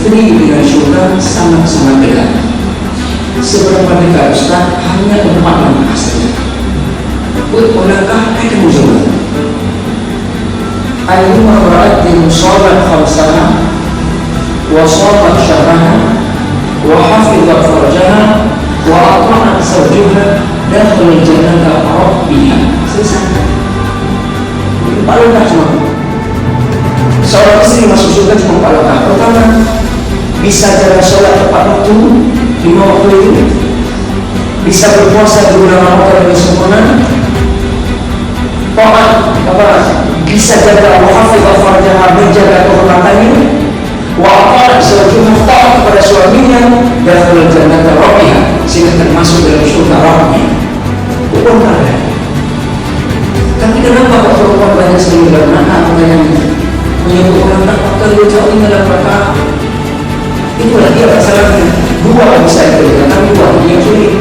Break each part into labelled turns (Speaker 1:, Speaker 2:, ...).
Speaker 1: Negeri dengan surga sangat-sangat dekat. Seberapa dekat Ustaz? Hanya 4 langkah saja. Melangkah ke surga. Ayyuma ra'atin shalat khamsaha wa shalat syahraha wa hafizat farjaha wa ata'at zawjaha dakhala jannata rabbiha. Selesai. 4 langkah cuma. Seorang istri masuk surga cuma 4 langkah. Pertama, bisa jaga sholat tepat waktu 5 waktu itu, bisa berpuasa di bulan Ramadan dengan sempurna, bisa jaga wahafidh farjaha, menjaga kehormatannya, wa aqarat zawjuha, taat kepada suaminya, dakhala jannata rabbiha, sehingga termasuk dalam surga Rabbnya. Bukan ada. Tapi kenapa kok perempuan banyak sekali dalam anak menyebut anak kalau jauh dalam rakaat? Itulah dia masalahnya. 2 bisa diberikan, tapi 2 yang sulit.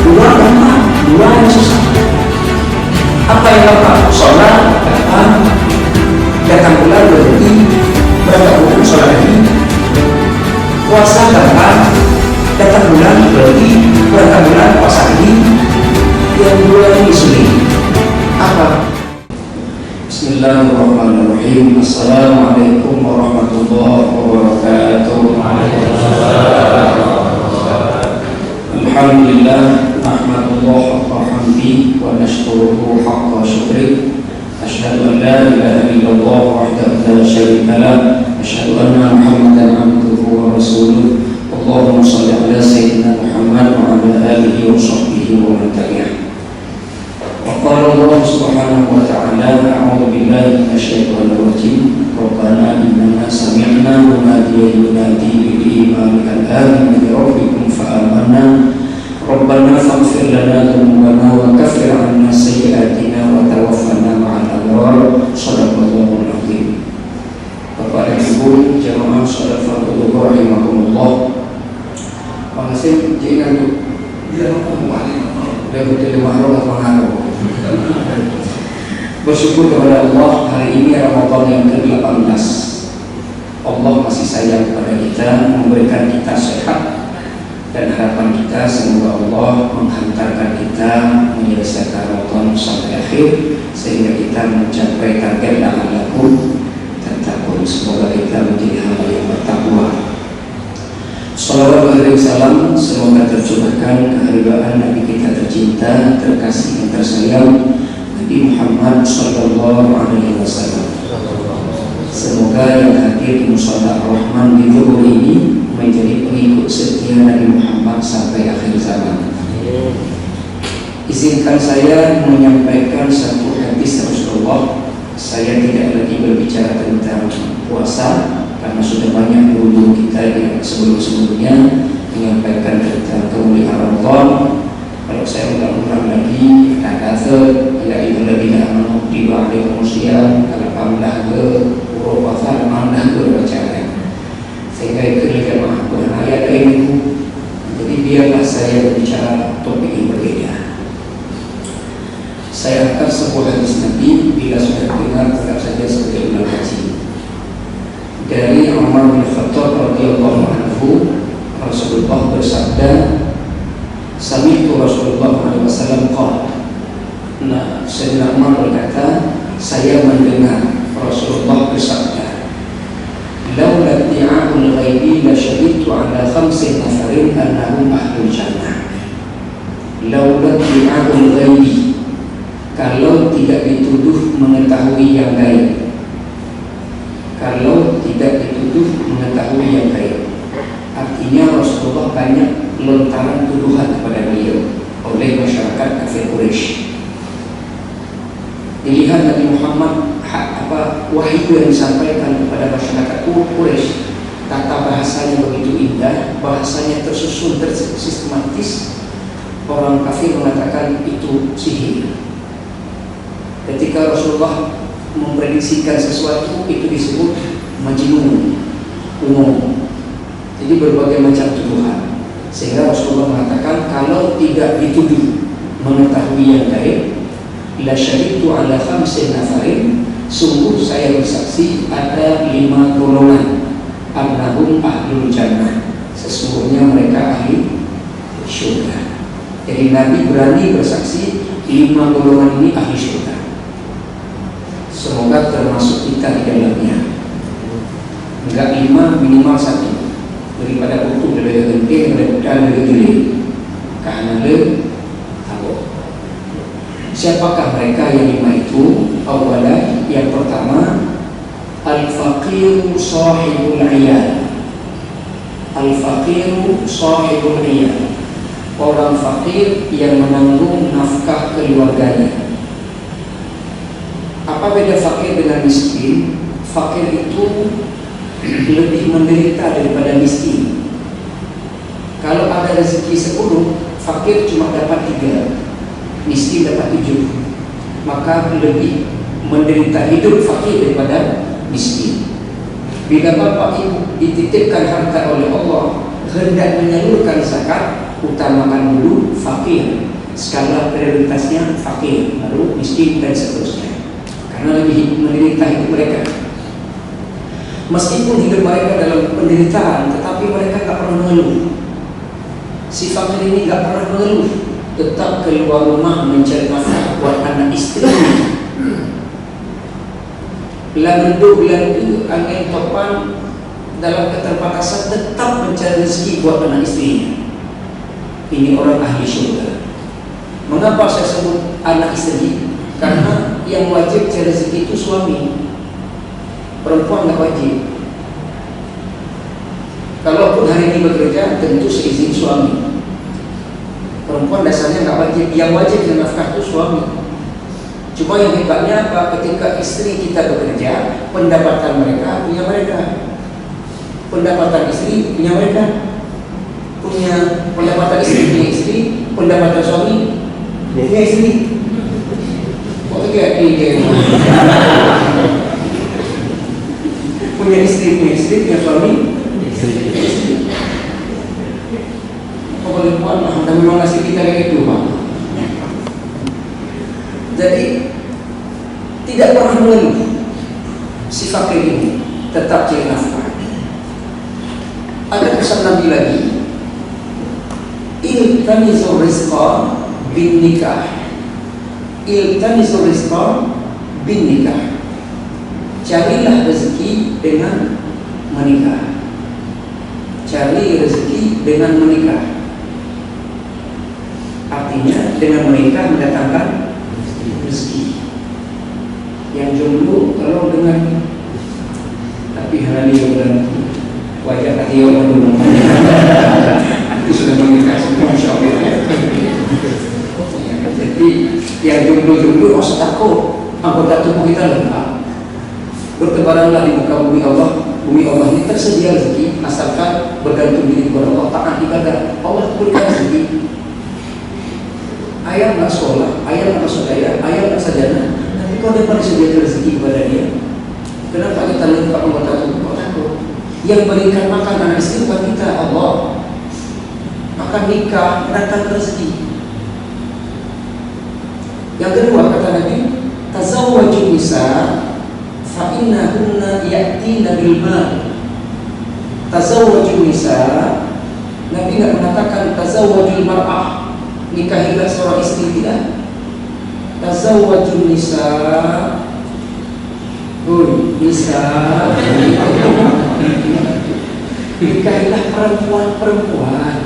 Speaker 1: 2 gampang, 2 yang susah. Apa yang gampang? Sholat datang bulan berhenti, berangkat bulan sholat lagi. Puasa gampang, datang bulan berhenti, berangkat bulan puasa lagi. Yang 2 ini sulit. Apa? Bismillahirrahmanirrahim. Assalamualaikum warahmatullahi wabarakatuh. Alhamdulillah, nahmadullah haqqa hamdi wa nashkuruhu haqqa syukri. Asyhadu an la ilaha illallah wahdahu la syarika lah, asyhadu anna Muhammadan abduhu wa rasuluh. Allahumma shalli ala sayyidina Muhammad wa ala alihi wa sahbihi wa man tabi'ah. Qala Allah subhanahu wa ta'ala, a'udzu billahi minasyaitonir rajim. Rabbana innana sami'na munadiyan yunadi lil imani an aminu bi rabbikum fa amanna. Rabbana faghfir lana dhunubana wa kaffir 'anna sayyi'atina wa tawaffana ma'al abrar. Shadaqallahul 'azim. Bapak dan Ibu jamaah salat fardhu rahimakumullah. Makasih jangan dia dan betul mahrum mengaruh. Bersyukur kepada Allah, hari ini Ramadan yang ke-18. Allah masih sayang kepada kita, memberikan kita sehat, dan harapan kita semoga Allah menghantarkan kita menyelesaikan Ramadan sampai akhir, sehingga kita mencapai target la'allakum tattaqun. Semoga kita menjadi hamba yang bertakwa. Salawat dan salam semoga tercurahkan keharibaan Nabi kita tercinta, terkasih dan tersayang, Nabi Muhammad sallallahu alaihi wasallam. Semoga yang hadir di Mushola Ar-Rahman di Bogor ini menjadi pengikut setia Nabi Muhammad sampai akhir zaman. Izinkan saya menyampaikan satu hadis Rasulullah. Saya tidak lagi berbicara tentang puasa, karena sudah banyak guru kita yang sebelum-sebelumnya menyampaikan tentang kemuliaan Ramadan. Kalau saya ulang-ulang lagi, kata ya itu lebih amanu di bawah manusia kalau pamdah ke puasa pamdah ke bacakan, sehingga itu lebih mahal ayat ini. Jadi biarlah saya berbicara topik yang berbeda. Saya akan sebuah hadis Nabi, bila sudah dengar tetap saja sebagai ulang kaji. Dari Umar bin Khattab radhiyallahu anhu, Rasulullah bersabda, sami'tu Rasulullah SAW qala. Nah, Sayyidina Umar berkata, saya mendengar Rasulullah bersabda, laula ti'a'ul ghaibi la syahidtu ala 5 nafarin annahum ahlul jannah. Laula ti'a'ul ghaibi, kalau tidak dituduh mengetahui yang gaib, kalau tidak dituduh mengetahui yang gaib, artinya Rasulullah banyak lontaran tuduhan kepada beliau oleh masyarakat kafir Quraisy. Dilihat Nabi Muhammad wahyu yang disampaikan kepada masyarakat Quraisy, tata bahasanya begitu indah, bahasanya tersusun tersistematis. Orang kafir mengatakan itu sihir. Ketika Rasulullah memprediksikan sesuatu, itu disebut majnun, umum. Jadi berbagai macam tuduhan, sehingga Rasulullah mengatakan kalau tidak dituduh mengetahui yang gaib, la syahidtu ala 5 nafarin, sungguh saya bersaksi ada 5 golongan annahum ahlul jannah, sesungguhnya mereka ahli syurga. Jadi Nabi berani bersaksi 5 golongan ini ahli syurga. Semoga termasuk kita di dalamnya. Enggak 5, minimal 1. Daripada utuh lebih gede dan lebih gede. Karena lebih tahu. Siapakah mereka yang 5 itu? Awalan, yang pertama, al-faqiru sahibul iyal. Al-faqiru sahibul iyal, orang fakir yang menanggung nafkah keluarganya. Apa beda fakir dengan miskin? Fakir itu lebih menderita daripada miskin. Kalau ada rezeki 10, fakir cuma dapat 3, miskin dapat 7. Maka lebih menderita hidup fakir daripada miskin. Bila bapak ibu dititipkan harta oleh Allah, hendak menyalurkan zakat, utamakan dulu fakir. Skala prioritasnya fakir, lalu miskin dan seterusnya. Karena lebih menderita hidup mereka. Meskipun hidup mereka dalam penderitaan, tetapi mereka tak pernah mengeluh. Si fakir ini tak pernah mengeluh, tetap keluar rumah mencari nafkah buat anak istri. Lalu angin topan dalam keterbatasan tetap mencari rezeki buat anak istrinya. Ini orang ahli syurga. Mengapa saya sebut anak istri? Karena yang wajib cari rezeki itu suami. Perempuan nggak wajib. Kalaupun hari ini bekerja, tentu seizin suami. Perempuan dasarnya nggak wajib. Yang wajib dan nafkah itu suami. Cuma yang hebatnya apa? Ketika istri kita bekerja, pendapatan mereka punya mereka. Pendapatan istri punya mereka. Punya pendapatan punya istri, pendapatan suami punya istri. Kok kayak ini? Punya istri, punya suami, istri. Kok boleh buat lah, dan memang nasib kita kayak gitu, Pak. Jadi tidak pernah mengeluh si fakir ini, tetap cari nafkah. Ada pesan Nabi lagi, iltamizu rizqa bin nikah. Iltamizu rizqa bin nikah. Carilah rezeki dengan menikah. Cari rezeki dengan menikah. Artinya dengan menikah mendatangkan rezeki. Yang jomblo kalau dengan tapi hari bulan wajah hati orang dulu itu sudah menikah semua insyaallah. Jadi yang jomblo usah takut, anggota tubuh kita lengkap. Bertebaranlah di muka bumi Allah. Bumi Allah ini tersedia rezeki asalkan bergantung diri kepada Allah, taat ibadah. Allah berikan rezeki. Ayah nggak sekolah, ayah nggak masuk daya, ayah nggak sarjana, tapi kau dapat disediakan rezeki kepada dia. Kenapa kita lupa anggota tubuh? Kau takut. Yang berikan makan anak istri bukan kita, Allah. Maka nikah datang rezeki. Yang kedua kata Nabi, tazawwaju nisa fa innahunna ya'tina bil mal. Tazawwaju nisa, Nabi enggak mengatakan tazawwajul mar'ah, nikahilah seorang istri, tidak. Tazawwaju nisa, nisa, nikahilah perempuan-perempuan,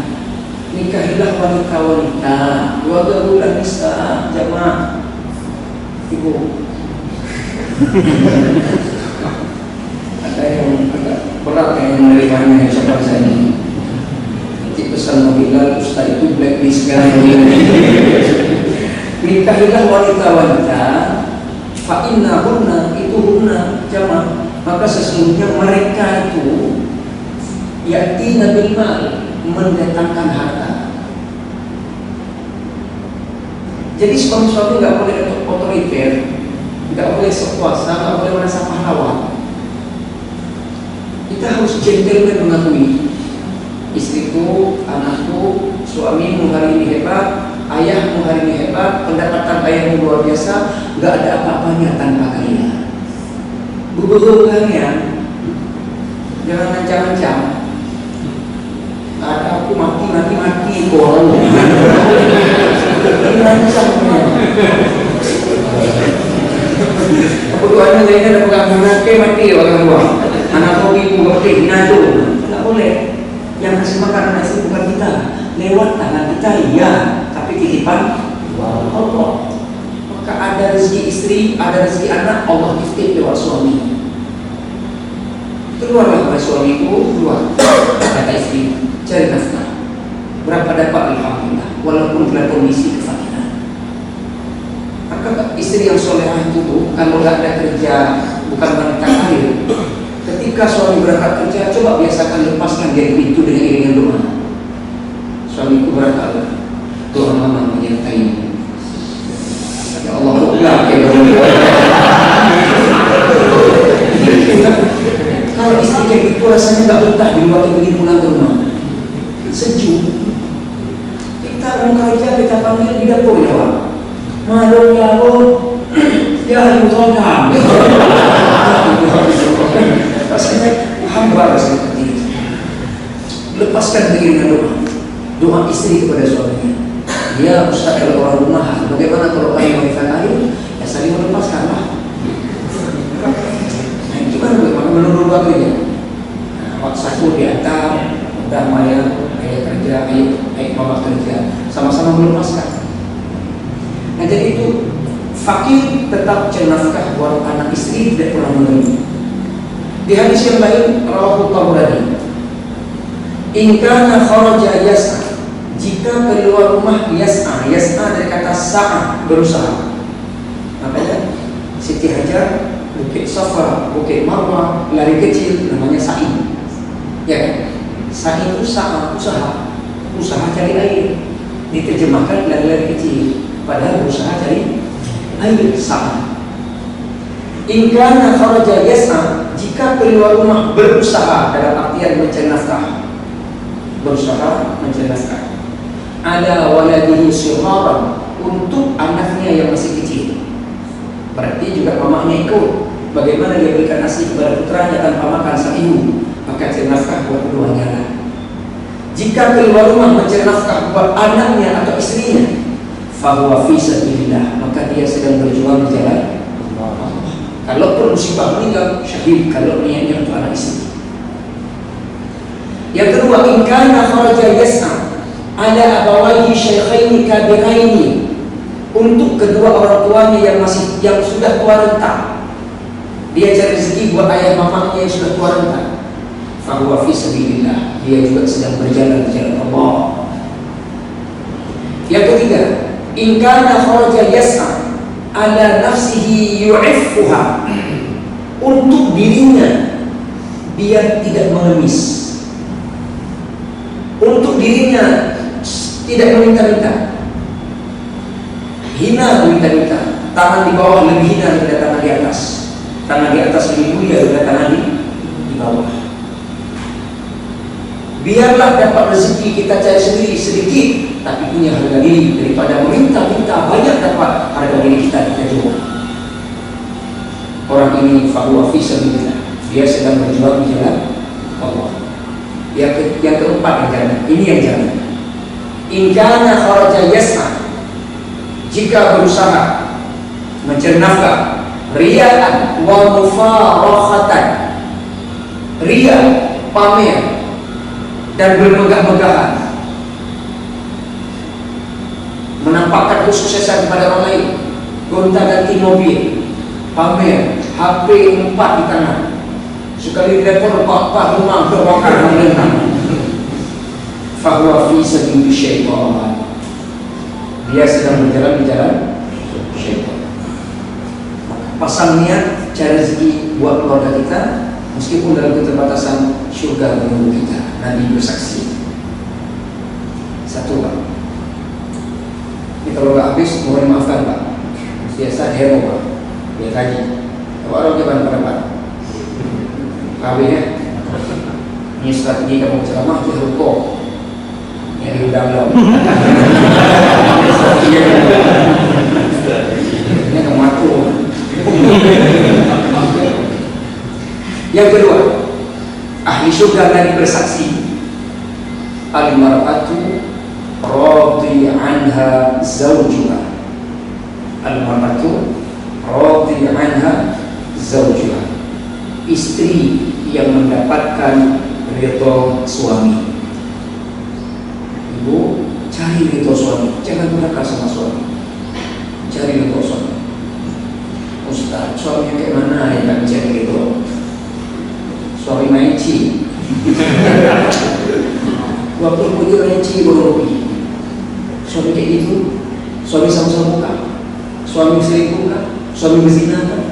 Speaker 1: nikahilah wanita-wanita. 2 bulan nisa, jamaah ibu. Ada yang agak berat yang menerimanya yang seperti saya ini. Nanti pesan mobilan Ustaz itu blacklist sekarang. Nikahilah wanita-wanita, fa innahunna, itu hunna jamaah, maka sesungguhnya mereka itu yatina bil mal, mendatangkan harta. Jadi suami-suami nggak boleh otoriter, nggak boleh sekuasa, nggak boleh merasa pahlawan. Kita harus gentleman mengakui istriku, anakku, suamimu hari ini hebat, ayahmu hari ini hebat, pendapatan ayahmu luar biasa, nggak ada apa-apanya tanpa kalian. Bubuh kalian Jangan ancam-ancam. Ada aku mati kok. Aku doanya dari ada pegang anak mati orang tua. Anak kau ibu berarti nado. Tidak boleh. Yang kasih makan anak istri bukan kita. Lewat tangan kita iya, tapi titipan Allah. Maka ada rezeki istri, ada rezeki anak, Allah titip lewat suami. Keluarlah oleh suamiku, keluar. Kata istri, cari nafkah. Berapa dapat alhamdulillah, walaupun dalam kondisi kefakiran. Maka istri yang solehah itu kalau tidak ada kerja, bukan wanita karir. Ketika suami berangkat kerja, coba biasakan lepaskan dari pintu dengan iringan doa. Suamiku berangkat, Tuhan mama menyertai. Ya Allah, kalau istri kayak gitu rasanya nggak betah di waktu begini pulang ke rumah. Sejuk. Kita mau kerja, kita panggil di dapur ya Pak. Malu ya Allah. Rasanya hamba rasanya seperti itu. Lepaskan diri dengan doa. Doa istri kepada suaminya. Ya Ustaz, kalau orang rumah, bagaimana kalau kalian wanita lain? Ya saling melepaskanlah. Bagaimana menurut waktunya? Waktu satu diantar, udah Maya, ayah kerja, ayah mama kerja, sama-sama melepaskan. Nah jadi itu fakir tetap cari nafkah buat anak istri, tidak pernah menerima. Di hadis yang lain, rawahu Tabrani, in kana kharaja yas'a, jika keluar rumah yas'a dari kata sa'a, berusaha. Makanya Siti Hajar Bukit Safa, Bukit Marwah, lari kecil namanya sa'i. Ya kan? Sa'i itu usaha cari air. Diterjemahkan lari kecil, padahal usaha cari air sa'a. In kana kharaja yas'a, jika keluar rumah berusaha dalam artian mencari nafkah. Berusaha mencari nafkah. Ada waladihi syuharan, untuk anaknya yang masih kecil. Berarti juga mamanya ikut. Bagaimana dia berikan nasi kepada putranya tanpa makan sang ibu, maka cari nafkah buat keduanya lah. Jika keluar rumah mencari nafkah buat anaknya atau istrinya, fahuwa fi sabilillah, maka dia sedang berjuang di jalan Allah. Kalaupun musibah meninggal, syahid kalau niatnya untuk anak istri. Yang kedua, in kana kharaja yas'a ala abawayhi syaikhaini kabiraini, untuk kedua orang tuanya yang sudah tua renta. Dia cari rezeki buat ayah mamanya yang sudah tua renta. Fahuwa fi sabilillah, dia juga sedang berjalan di jalan Allah. Yang ketiga, in kana kharaja yas'a ala nafsihi yu'iffuha, untuk dirinya biar tidak mengemis, untuk dirinya tidak meminta-minta, hina meminta-minta, tangan di bawah lebih hina daripada tangan di atas, tangan di atas lebih mulia daripada tangan di bawah. Biarlah dapat rezeki kita cari sendiri sedikit, tapi punya harga diri, daripada meminta-minta banyak dapat harga diri kita jual. Orang ini fahuwa fi sabilillah, dia sedang berjuang di jalan Allah. Yang keempat yang jangan, ini yang jangan. In kana kharaja yas'a, jika berusaha mencari nafkah riya'an wa mufarakhatan, riya, pamer dan bermegah-megahan, menampakkan kesuksesan kepada orang lain, gonta-ganti mobil, pamer, HP 4 di tangan, sekali telepon 4 rumah terbakar menentang. Fahuwa fi sabili syaitan, dia sedang berjalan di jalan syaitan. Pasang niat cari rezeki buat keluarga kita, meskipun dalam keterbatasan syurga menunggu kita. Nabi bersaksi. Satu Pak, ini kalau nggak habis mohon maafkan Pak, biasa demo Pak, biar kaji. Orang gimana pendapat? Kawin ya, ini strategi kamu ceramah di rukuk, yang diundang-undang. Ini kamu aku. Yang kedua, ahli ahli surga lagi bersaksi, al-mar'atu radhi anha zawjuha, al-mar'atu radhi anha zawjuha, istri yang mendapatkan ridho suami. Ibu cari ridho suami, jangan durhaka sama suami, cari ridho suami. Ustaz, suaminya kayak mana ya kan cari ridho? Suami maici. Waktu pergi maici baru pergi. Suami kayak gitu, suami sama-sama buka, suami selingkuh kan, suami berzina kan,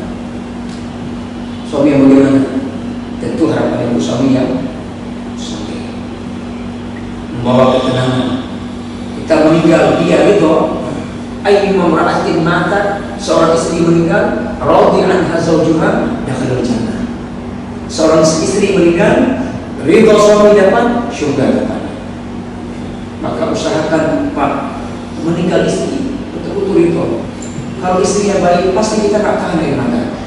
Speaker 1: suami yang bagaimana? Tentu harapan ibu suami yang soleh, membawa ketenangan. Kita meninggal dia gitu, ayat memraatin mata, seorang istri meninggal, radhi anha zawjuha dakhalul jannah. Seorang istri meninggal, ridho suami dapat, syurga dapat. Maka usahakan Pak, meninggal istri betul-betul ridho. Kalau istrinya baik, pasti kita tak tahan air mata.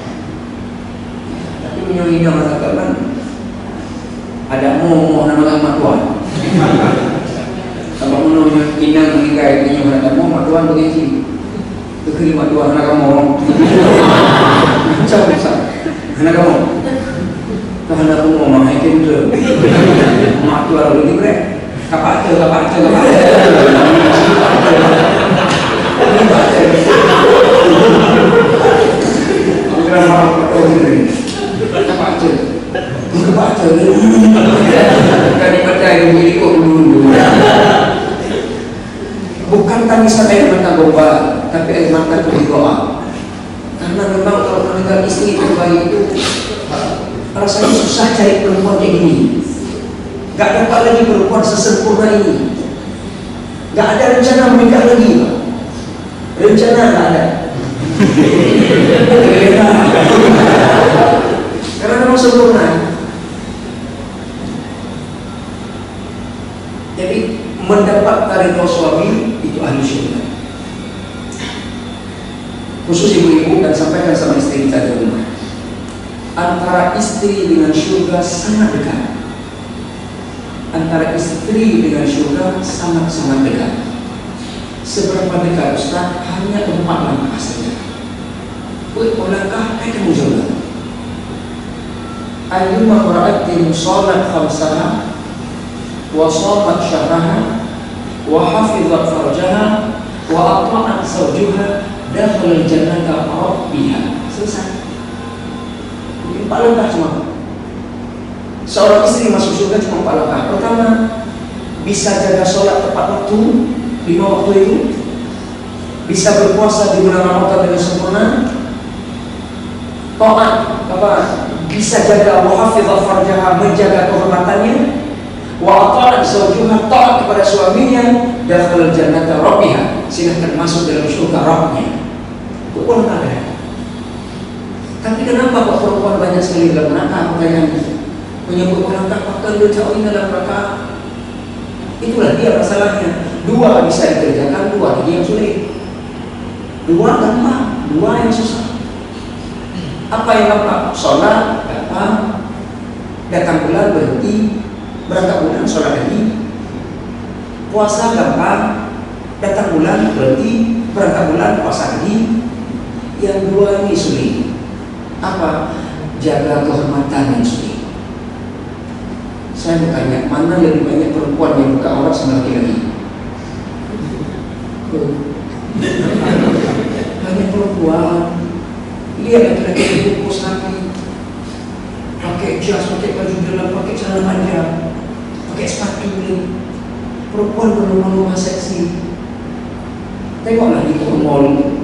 Speaker 1: Tapi menyoalnya mengatakan ada mau nama Tuhan. Kalau menurut Inang meninggal, ini mengatakan mau Tuhan begitu. Kekelima Tuhan anak kamu. Macam anak kamu. Tuhan aku mau mahakin tu. Mak Tuhan lebih berat. Kapak tu. Bukan tangisan air mata bomba, tapi air mata berdoa. Karena memang kalau meninggal istri terbaik itu rasanya susah cari perempuan kayak gini. Gak dapat lagi perempuan sesempurna ini. Gak ada rencana menikah lagi. Rencana gak ada. Karena memang sempurna. Jadi mendapat ridho suami itu ahli syurga. Khusus ibu-ibu dan sampaikan sama istri kita di rumah. Antara istri dengan syurga sangat dekat. Antara istri dengan syurga sangat-sangat dekat. Seberapa dekat Ustaz? Hanya 4 langkah saja. Langkah akan syurga. Ayyuma ra'atin salat khamsaha wa shamat syahraha wa hafizat farjaha wa ata'at zawjuha dakhala al-jannata rabbiha. Selesai. 4 langkah cuma. Seorang istri masuk surga cuma 4 langkah. Pertama, bisa jaga sholat tepat waktu, 5 waktu itu. Bisa berpuasa di bulan Ramadan dengan sempurna. Taat, bisa jaga wahafidhah farjaha, menjaga kehormatannya. Wa ata'at zawjuha, taat kepada suaminya. Dakhala jannata rabbiha, silahkan masuk dalam surga Rabbnya. Itu pun ada. Tapi kenapa kok perempuan banyak sekali dalam neraka? Pertanyaannya menyebut orang tak pakai jauh dalam neraka. Itulah dia masalahnya. 2 bisa dikerjakan, 2 lagi yang sulit. 2 gampang, 2 yang susah. Apa yang gampang? Sholat gampang, datang bulan berhenti, berangkat bulan sholat lagi. Puasa gampang, datang bulan berhenti, berangkat bulan puasa lagi. Yang 2 ini sulit. Apa? Jaga kehormatan yang sulit. Saya bertanya, mana lebih banyak perempuan yang buka aurat sama laki-laki? Banyak perempuan. Lihat laki-laki itu bungkus kaki, pakai jas, pakai baju dalam, pakai celana panjang, pakai sepatu ini. Perempuan berlumah-lumah seksi. Tengoklah di mall,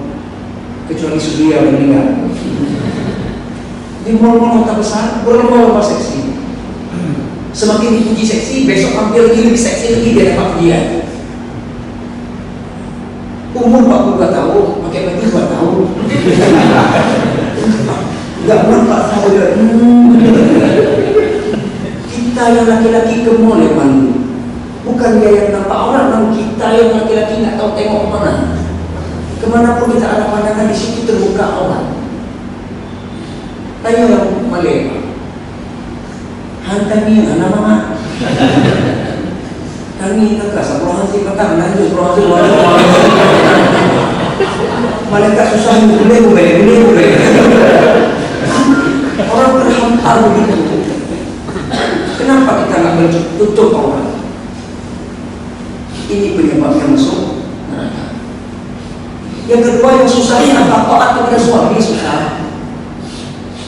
Speaker 1: kecuali Surya meninggal. Di mall-mall kota besar berlumah-lumah seksi. Semakin dipuji seksi, besok tampil lagi lebih seksi lagi, dia dapat pujian. Umur 42 tahun, pakai baju 2 tahun. Enggak nampak tahu dia. Kita yang laki-laki ke mall yang malu. Bukan dia yang nampak orang, namun kita yang laki-laki nggak tahu tengok kemana. Kemanapun kita ada pandangan, di situ terbuka orang. Tanya yang Malay, Kami anak mama. Kami tak rasa pulang sih kata lanjut pulang sih malaikat susah boleh. Orang terhampar begitu. Kenapa kita nggak bertutup orang? Ini penyebabnya masuk neraka. Yang kedua yang susahnya apa? Taat kepada suami susah.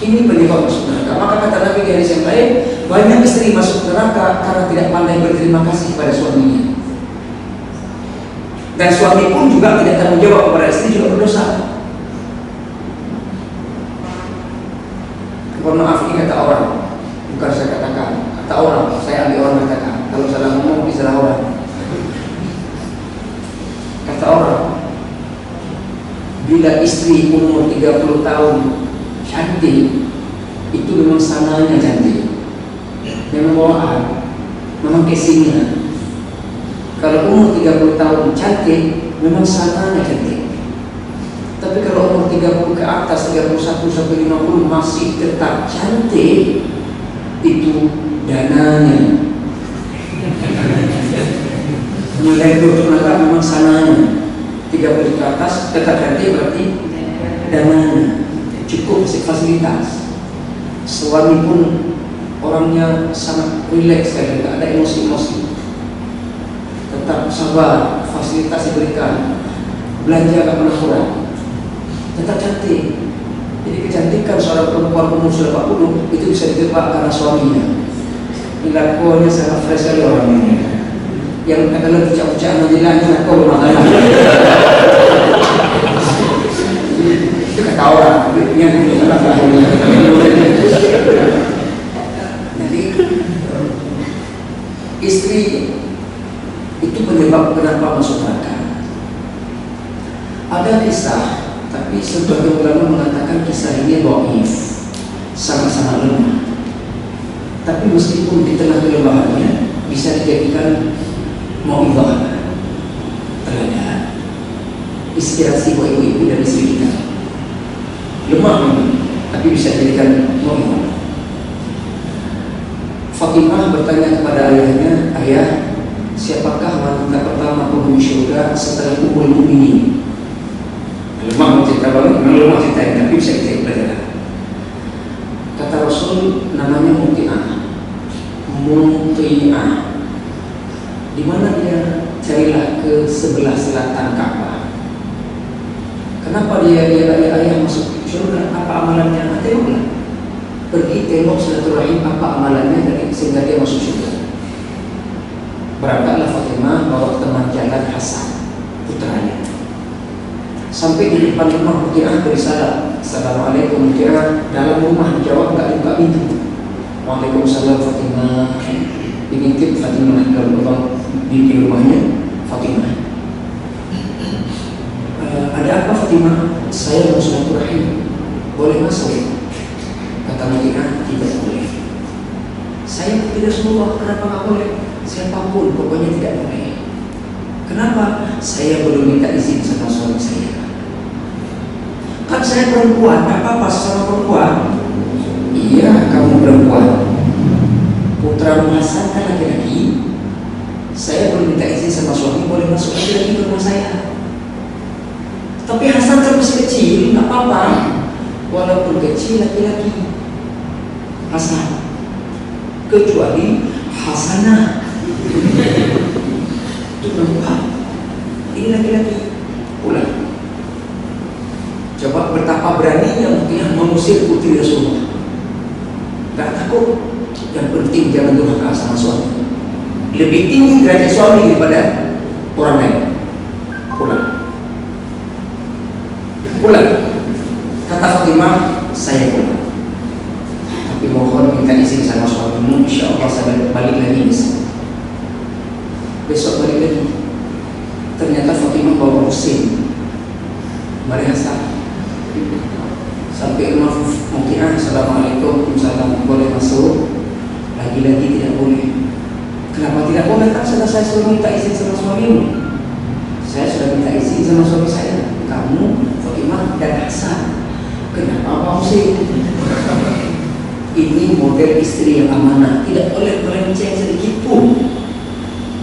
Speaker 1: Ini penyebab masuk neraka. Maka kata Nabi di hadis yang lain, banyak istri masuk neraka karena tidak pandai berterima kasih kepada suaminya. Dan suami pun juga tidak tanggung jawab kepada istri, juga berdosa. Mohon maaf, ini kata orang, bukan saya katakan. Kata orang, saya ambil orang katakan. Kalau salah ngomong, bisa salah orang. Kata orang, bila istri umur 30 tahun cantik, itu memang sananya cantik, memang bawaan, memang casingnya. Kalau umur 30 tahun cantik, memang sananya cantik. Tapi kalau umur 30 ke atas, 31 sampai 50 masih tetap cantik, itu dananya. Nilai itu memang sananya. 30 ke atas tetap cantik berarti dananya. Cukup fasilitas. Suami pun orangnya sangat rileks sekali, tidak ada emosi-emosi. Tetap sabar, fasilitas diberikan, belanja tak pernah kurang, tetap cantik. Jadi kecantikan seorang perempuan umur sudah 40 itu bisa ditebak karena suaminya. Lakuannya sangat fresh sekali orang ini. Yang kalau pucak-pucakan menjelaskan aku bermasalah. Itu kata orang yang jadi istri itu penyebab kenapa masuk neraka. Ada kisah, tapi sebagian ulama mengatakan kisah ini dhaif, sangat-sangat lemah. Tapi meskipun di tengah kelemahannya bisa dijadikan mau'izah, teladan, inspirasi buat ibu-ibu dan istri kita. Lemah memang, tapi bisa dijadikan mau'izah. Fatimah bertanya kepada ayahnya, ayah, siapakah wanita pertama penghuni syurga setelah Ummul Mukminin? Lemah mau cerita banget, memang lemah cerita, tapi bisa kita belajar. Kata Rasul, namanya Muti'ah. Di mana dia? Carilah ke sebelah selatan Ka'bah. Kenapa dia ayah masuk syurga? Apa amalannya? Tengoklah. Pergi tengok silaturahim apa amalannya sehingga dia masuk syurga. Berangkatlah Fatimah bawa teman jalan Hasan, putranya. Sampai di depan rumah Muti'ah beri salam. Assalamualaikum Muti'ah. Dalam rumah dijawab tak buka pintu. Waalaikumsalam Fatimah. Diintip Fatimah dalam di rumahnya Fatimah. Ada apa Fatimah? Saya mau silaturahim. Boleh masuk? Kata Muti'ah, tidak boleh. Saya tidak semua, kenapa nggak boleh? Siapapun, pokoknya tidak boleh. Kenapa? Saya belum minta izin sama suami saya. Kan saya perempuan, tak apa-apa sama perempuan. Iya, kamu perempuan. Putra Hasan kan laki-laki. Saya belum minta izin sama suami, boleh masuk lagi ke rumah saya. Tapi Hasan kan masih kecil, tak apa-apa. Walaupun kecil laki-laki, Hasan, kecuali Hasanah. Itu perempuan, ini laki-laki. Pulang. Coba betapa beraninya Muti'ah mengusir putri Rasulullah. Tak takut. Yang penting jangan durhaka sama suami. Lebih tinggi derajat suami daripada orang lain. Pulang. Kata Fatimah, saya pulang. Tapi mohon minta izin sama suamimu, insya Allah saya balik lagi besok. Besok balik lagi. Ternyata Fatimah bawa musim. Mari Hasan. Sampai rumah Muti'ah, Assalamualaikum, salam, boleh masuk? Lagi-lagi tidak boleh. Kenapa tidak boleh? Kan sudah saya suruh minta izin sama suamimu. Saya sudah minta izin sama suami saya. Kamu, Fatimah dan Hasan. Kenapa mau sih? ini model istri yang amanah, tidak boleh melenceng sedikit pun.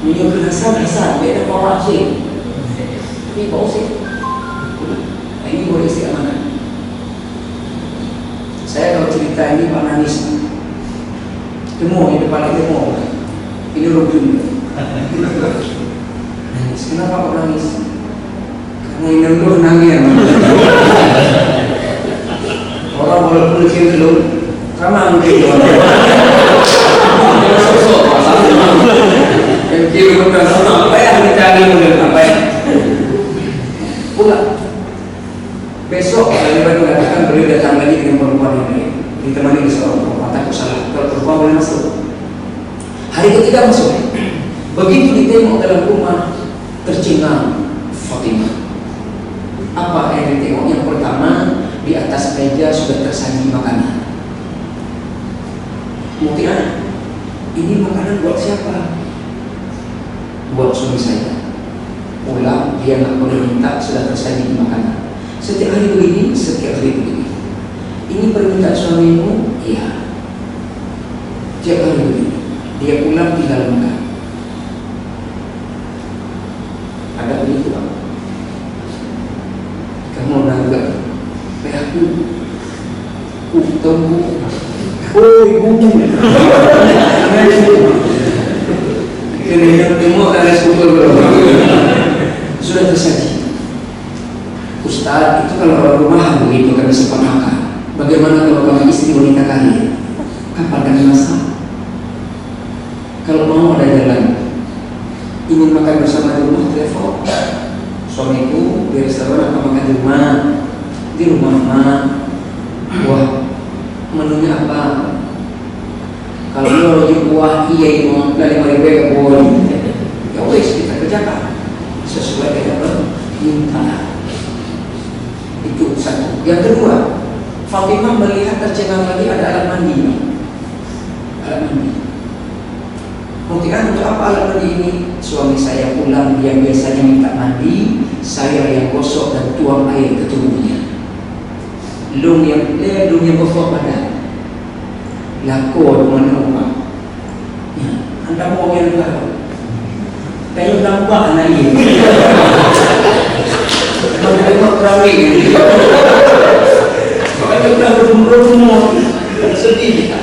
Speaker 1: Punya kerasa-rasa beda orang sih. Ini bau sih. Nah, ini model istri amanah. Saya kalau cerita ini Pak nangis. Demo di depan demo. Ini rukun. Nangis. Kenapa kok nangis? Karena ini dulu nangis. Orang walaupun kecil dulu, sama mungkin sosok yang kiri bukan sama apa yang dicari model apa ya? Pulang. Besok kalau baru katakan boleh datang lagi dengan perempuan ini, ditemani seorang perempuan. Takut salah, kalau perempuan boleh masuk. Hari ketiga masuk. Begitu ditengok dalam rumah, tercengang Fatimah. Apa yang ditengok? Yang pertama, di atas meja sudah tersaji makanan. Mutiara, ini makanan buat siapa? Buat suami saya. Pulang dia nggak boleh minta, sudah tersaji makanan. Setiap hari begini, setiap hari begini. Ini permintaan suamimu? Iya. Setiap hari begini. Dia pulang tinggal makan. Ada begitu Pak? Kamu nanggap? Aku tunggu. Oh ibunya. Kini yang temu ada skuter berapa? Sudah tersaji. Ustaz, itu kalau orang rumahan begitu kan bisa makan. Bagaimana kalau kamu istri wanita kalian? Kapan kami masak? Kalau mau ada jalan, ingin makan bersama di rumah, telepon. Suamiku di restoran apa makan di rumah? Di rumah mah. Wah, menunya apa? Kalau lo buah iya mau dari mereka boleh. Ya wes kita kerjakan sesuai dengan permintaan. Itu satu. Yang kedua, Fatimah melihat tercengang lagi ada alat mandi. Alat mandi. Mungkin untuk apa alat mandi ini? Suami saya pulang, dia biasanya minta mandi, saya yang gosok dan tuang air ke tubuhnya. Lung yang gosok badan. Lakon mana? Ya, anda mau yang lain? Kayu nampak anak ini. Tengok terawih ni. Makanya dah berumur sedih.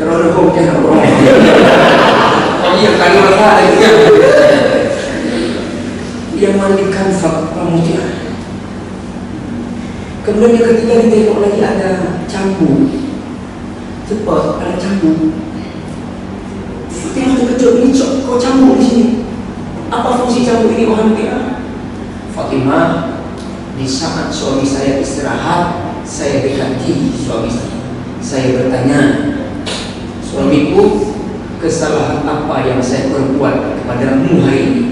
Speaker 1: Kerana kau jangan orang. Oh iya, kalau apa dia mandikan pemutihan. Kemudian yang ketiga ditengok lagi ada cambuk. Cepat ada cambuk. Fatimah terkejut, ini kau cambuk di sini. Apa fungsi cambuk ini orang dia? Fatimah, di saat suami saya istirahat, saya dekati suami saya. Saya bertanya, suamiku, kesalahan apa yang saya perbuat kepadamu hari ini?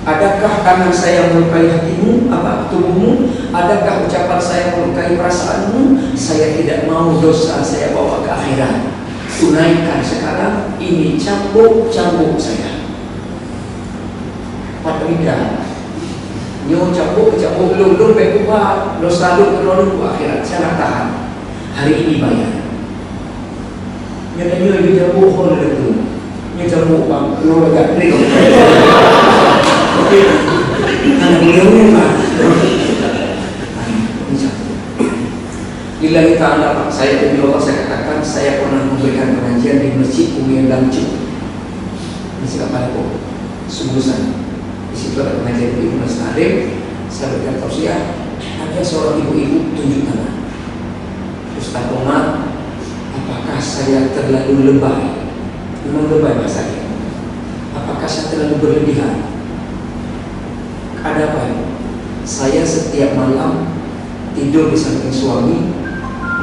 Speaker 1: Adakah tangan saya melukai hatimu, apa tubuhmu? Adakah ucapan saya melukai perasaanmu? Saya tidak mau dosa saya bawa ke akhirat. Tunaikan sekarang, ini cambuk saya. Padahal nyo cambuk belum berubah, dosa lu ke akhirat. Saya tahan. Hari ini bayar. Nyo cambuk hol itu. Nyo cambuk bang, lu agak ring. Anak beliau ni Pak. Bila kita anak saya dan Allah, saya katakan saya pernah memberikan pengajian di Masjid Umi Lamcu, Masjid Kapalko, Sumbusan. Di situ ada pengajian di Ibnu Salim. Saya berikan tausiah. Ada seorang ibu-ibu tunjuk tangan. Ustaz Omar, apakah saya terlalu lebay? Memang lebay bahasanya. Apakah saya terlalu berlebihan? Ada apa? Saya setiap malam tidur di samping suami,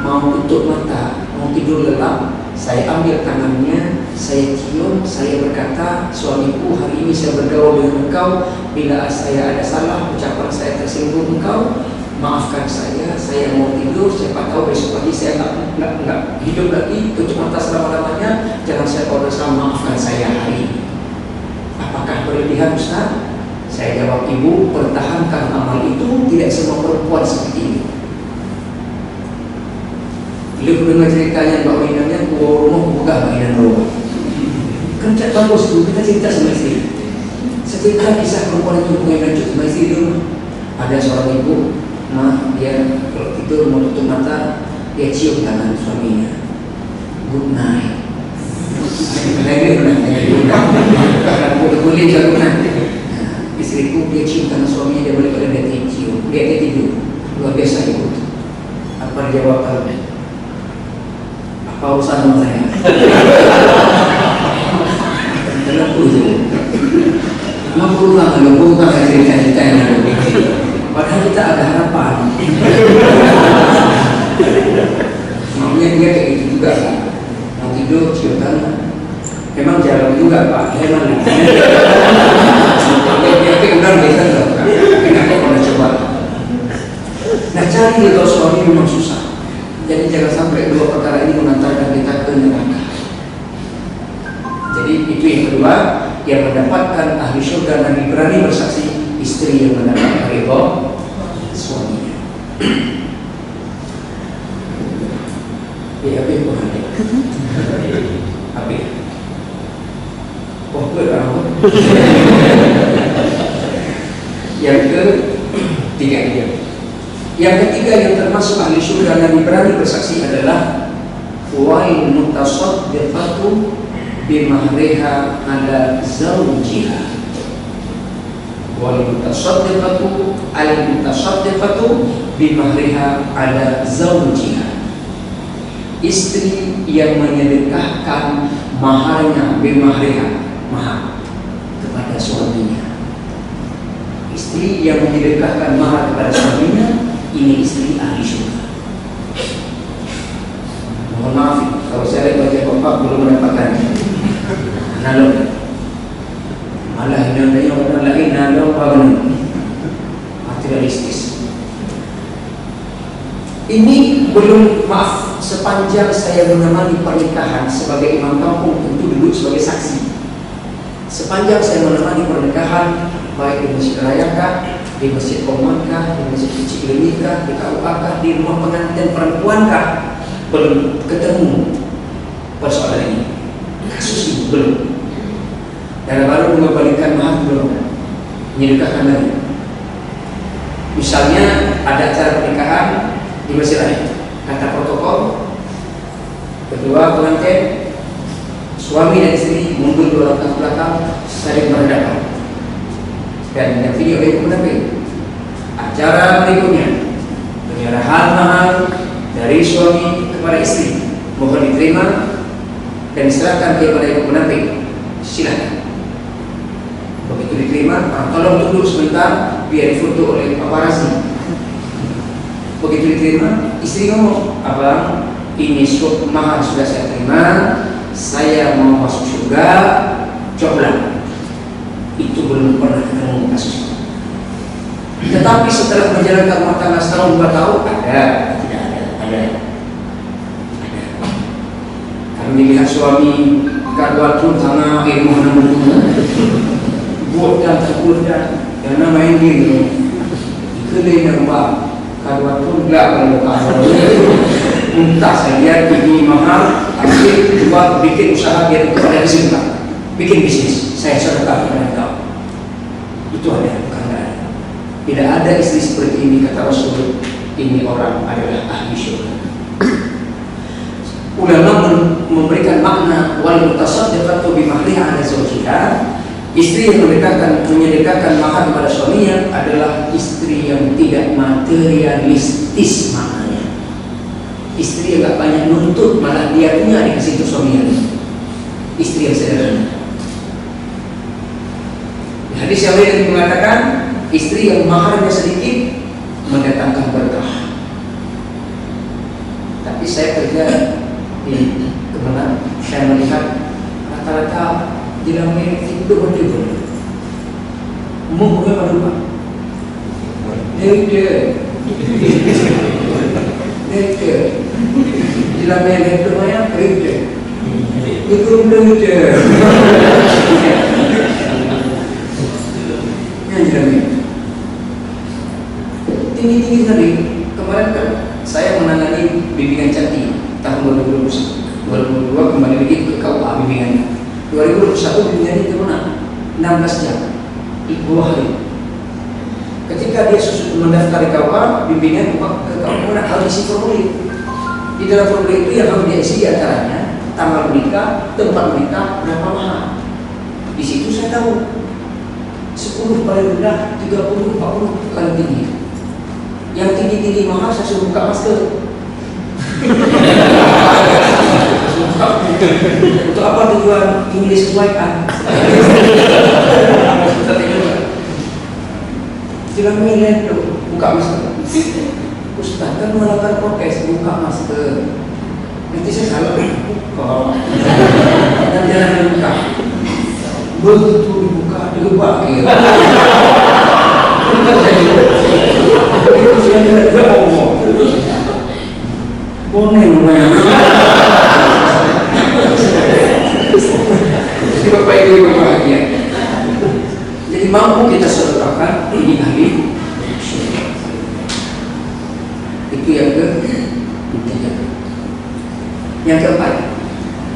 Speaker 1: mau tutup mata, mau tidur lelap, saya ambil tangannya, saya cium, saya berkata, suamiku, hari ini saya bergaul dengan engkau. Bila saya ada salah, ucapan saya tersinggung engkau, maafkan saya mau tidur. Siapa tahu besok pagi saya enggak hidup lagi, tutup mata selama-lamanya. Jangan saya berdosa, maafkan saya hari ini. Apakah berlebihan Ustaz? Saya jawab, ibu, pertahankan amal itu. Tidak semua perempuan seperti ini. Bila aku dengar ceritanya Mbak Inannya, keluar rumah aku pegang Mbak Inan rumah. Kan tak bagus tu, kita cerita sama isteri. Secerita kisah perempuan itu punya lanjut sama isteri di rumah. Ada seorang ibu, dia kalau tidur mau tutup mata, dia cium tangan suaminya. Good night. Lagi good night. Aku boleh juga good night. Istriku dia cium tangan suaminya, dia balik pada dia cium, dia tidur. Luar biasa ibu. Apa dia jawab kalau apa urusan sama saya? Kenapa je? Mampulah saya cerita-cerita yang ada. Padahal kita ada harapan. Makanya dia kayak gitu juga kan. Mau tidur cium tangan. Memang jarang juga Pak. Memang. Dia udah biasa tak? Kenapa pernah coba? Nah, cari itu suami memang susah. Jadi jangan sampai dua perkara ini mengantarkan kita ke neraka. Jadi itu yang kedua, yang mendapatkan ahli syurga Nabi berani bersaksi, istri yang mendapat ridha suaminya. Apa yang kurang? Apa? Oh, berapa? Yang ketiga. Yang ketiga yang termasuk ahli syurga Nabi berani bersaksi adalah wal mutasaddiqatu bimahriha ala zawjiha. Wal mutasaddiqatu bimahriha ala zawjiha. Istri yang menyedekahkan maharnya, bimahriha, mahar, kepada suaminya. Istri yang menyedekahkan mahar kepada suaminya, ini istri ahli syurga. Mohon maaf kalau saya baca bapak belum mendapatkannya. Nalong, malah ini orang lain nalong bangun materialistis. Ini belum, maaf, sepanjang saya menemani pernikahan sebagai imam kampung, tentu duduk sebagai saksi. Sepanjang saya menemani pernikahan, baik di Masjid Raya kah, di Masjid Oman kah, di Masjid Cikilini kah, di KUA kah, di rumah pengantin perempuan kah, belum ketemu persoalan ini, kasus ini belum. Dan baru mengembalikan mahar belum, menyedekahkan lagi. Misalnya ada acara pernikahan di Masjid Raya, kata protokol, kedua pengantin, suami dan istri mundur dua langkah belakang, saling berhadapan. Dan yang video oleh pendamping. Acara berikutnya, penyerahan mahar dari suami kepada istri, mohon diterima dan diserahkan kepada ibu pendamping. Silakan. Begitu diterima, tolong tunduk sebentar biar difoto oleh paparazzi. Begitu diterima, istri ngomong, abang, ini mahar sudah saya terima, saya mau masuk surga, coblah. Itu belum pernah ketemu kasus. Tetapi setelah menjalankan rumah tangga setahun 2 tahun, ada. Kami dilihat suami kadwatun sama ilmu namun buat dan takut dan main gitu. Ikut yang rumah kadwatun gelap kalau entah saya ini mahal, tapi buat bikin usaha biar itu ada kesimpulan, bikin bisnis. Saya sedekah kepada kau. Itu ada, bukan ada. Tidak ada istri seperti ini, kata Rasul. Ini orang adalah ahli syurga. Ulama memberikan makna wal mutasaddiqatu bimahriha ala zawjiha. Istri yang menyedekahkan mahar kepada suaminya adalah istri yang tidak materialistis maknanya. Istri yang tak banyak nuntut, malah dia punya dikasih itu suaminya. Istri yang sederhana. Hadis yang lain mengatakan istri yang maharnya sedikit mendatangkan berkah. Tapi saya kerja di Kemenang, saya melihat rata-rata di dalam itu berbeda. Umumnya pada rumah. Dia di dalam itu banyak kerja. Itu kerja. Tinggi-tinggi tadi. Kemarin kan saya menangani bimbingan cantik tahun 2022 kembali lagi ke KUA bimbingannya. 2021 bimbingannya itu mana? 16 jam, 2 hari. Ketika dia mendaftar di KUA bimbingan ke KUA harus isi formulir. Di dalam formulir itu yang harus dia isi antaranya tanggal menikah, tempat menikah, berapa mahar. Di situ saya tahu 10 paling rendah, 30, 40 paling tinggi. Yang tinggi-tinggi mahal saya suruh buka masker. Untuk apa tujuan English kebaikan? Jangan milih tuh buka masker. Ustaz kan melakukan prokes buka masker. Nanti saya salah buka. Dan jangan dibuka. Begitu dibuka diubah kira. Itu saya tidak ngomong. Boleh lumayan. Jadi Bapak Ibu berbahagia. Jadi mampu kita sedekahkan ini ahli surga. Itu yang ketiga. Yang keempat,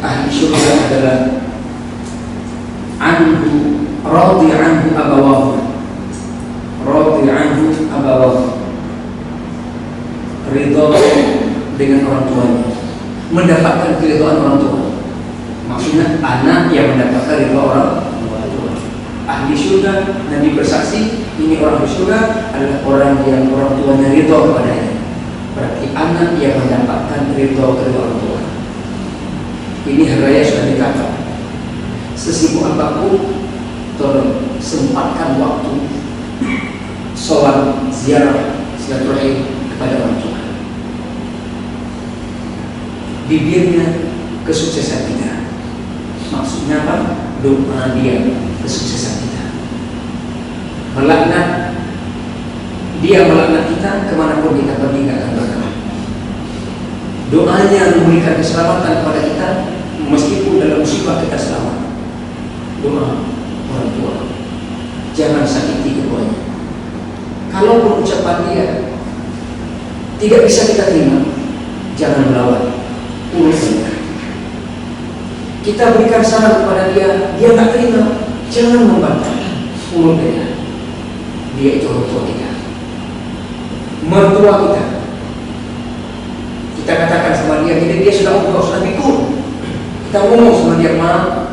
Speaker 1: ahli surga adalah anhu radhi anhu abawahu. Radhi anhu abawahu. Ridha dengan orang tuanya, mendapatkan keridhaan orang tua. Maksudnya anak yang mendapatkan ridha orang tua. Ahli surga, Nabi bersaksi ini orang surga adalah orang yang orang tuanya ridha kepadanya. Berarti anak yang mendapatkan ridha kedua orang tua. Ini hari raya sudah dikatakan. Sesibuk apapun, tolong sempatkan waktu sholat, ziarah, silaturahim kepada orang tua. Bibirnya kesuksesan kita. Maksudnya apa? Doa dia kesuksesan kita. Melaknat dia melaknat kita kemanapun kita pergi nggak akan berkah. Doanya memberikan keselamatan kepada kita meskipun dalam musibah kita selamat. Doa orang tua, jangan sakiti keduanya. Kalaupun ucapan dia tidak bisa kita terima, jangan melawan. Uruskan. Kita berikan saran kepada dia, dia tak terima, jangan membantah. Uruskan. Dia itu orang tua kita, mertua kita. Kita katakan sama dia, dia sudah umur, sudah pikun. Kita ngomong sama dia, ma,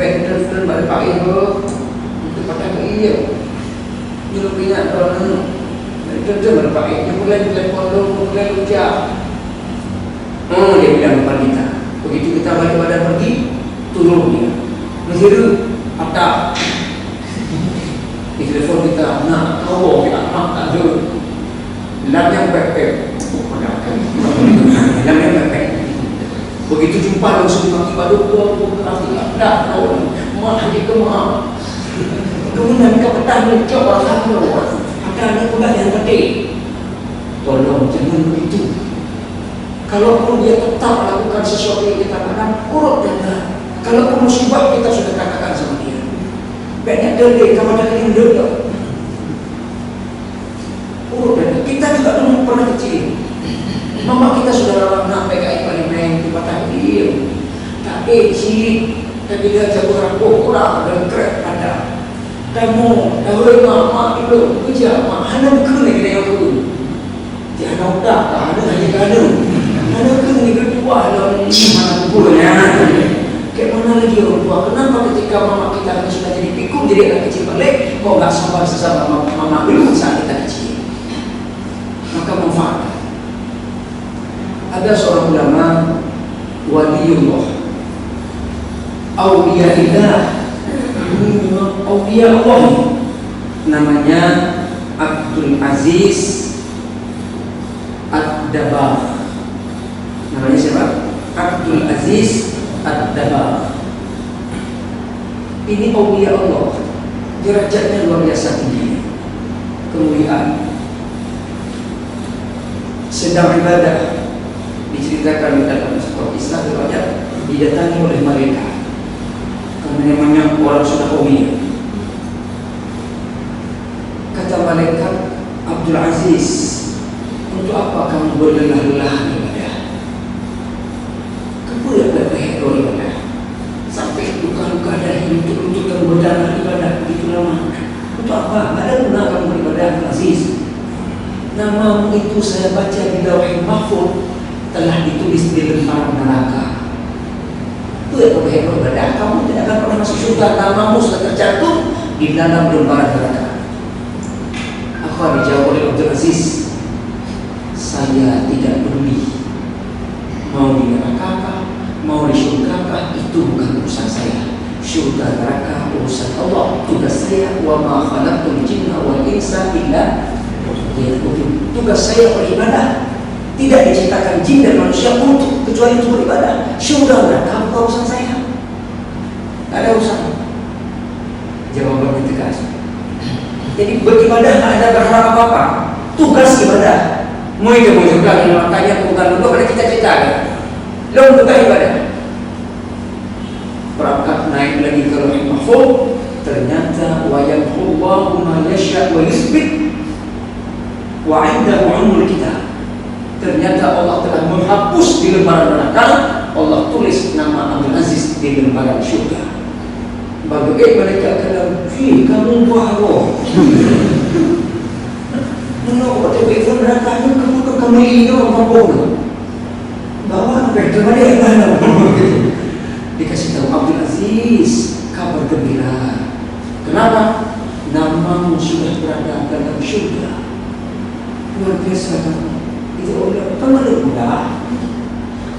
Speaker 1: baik betul balik Pak Ibu, itu patah iya. Ini punya kalau betul balik Pak Ibu, mulai pondok, mulai ucap. Dia bilang kepada kita. Begitu kita balik badan pergi, turun dia. Menghiru, apa? Di telepon kita, nak, kau kita nak tak ada. Lam yang pepek, lam yang pepek. Begitu jumpa langsung maki badu tu kerafik dah tahu mak haji ke mak. Kemudian kita petang lecok orang satu. Akan ada pula yang penting. Tolong jangan begitu. Kalaupun dia tetap melakukan sesuatu yang kita katakan, urut dan kalaupun musibah kita sudah katakan sama dia. Banyak delik kepada yang delik. Urut dan kita juga dulu pernah kecil. Mama kita sudah lama nak PKI Parlimen di Patah Hill. Tak sih, tapi dia jago rapuh kurang dan kerap ada. Kamu, dahulu mak itu kerja, mak hana bukan lagi yang aku. Dia nak dah, tak ada lagi ada. Hana bukan lagi kedua dalam mana bukunya. Kayak mana lagi orang tua? Kenapa ketika mama kita sudah jadi pikun, jadi anak kecil balik, kok nggak sabar sesama mama dulu saat kita kecil? Maka manfaat. Ada seorang ulama waliullah, awliyaillah, awliya Allah, namanya Abdul Aziz Ad-Dabagh. Namanya siapa? Abdul Aziz Ad-Dabagh. Ini awliya Allah, derajatnya luar biasa tinggi, kemuliaan. Sedang ibadah, diceritakan dalam sebuah kisah riwayat, didatangi oleh mereka karena namanya orang sudah awliya. Kata malaikat, Abdul Aziz, untuk apa kamu berlelah-lelah ibadah?
Speaker 2: apa? Nggak ada guna kamu beribadah, Aziz. Namamu itu saya baca di Lauhul Mahfuz telah ditulis di lembaran neraka. Itu yang beribadah. Kamu tidak akan pernah masuk surga. Namamu sudah tercantum di dalam lembaran neraka. Apa dijawab oleh Abdul Aziz? Saya tidak peduli mau di neraka, mau di surga, itu bukan urusan saya. Surga neraka urusan Allah. Tugas saya wa ma khalaqtul jinna wal insa illa liya'budun. Tugas saya beribadah. Tidak diciptakan jin dan manusia untuk kecuali untuk beribadah. Surga neraka bukan urusan saya. Tidak ada urusan. Jawabannya tegas. Jadi beribadah tidak ada berharap apa-apa. Tugas ibadah. Mau itu mau juga makanya bukan untuk ada cita-cita. Lo untuk ibadah. Berangkat naik lagi ke Lauhul Mahfuz, ternyata wa yamhullahu ma yasha wa yuthbit wa 'indahu 'ilmul kitab. Ternyata Allah telah menghapus di lembaran neraka, Allah tulis nama Abdul Aziz di lembaran syurga. Bagi mereka kata, kamu bahawa menurut itu neraka kamu ini orang kampung bawa sampai ke mana dikasih tahu Abdul Aziz kabar gembira. Kenapa? Namamu sudah berada dalam syurga. Luar biasa kamu. Itu Allah kamu ada mudah.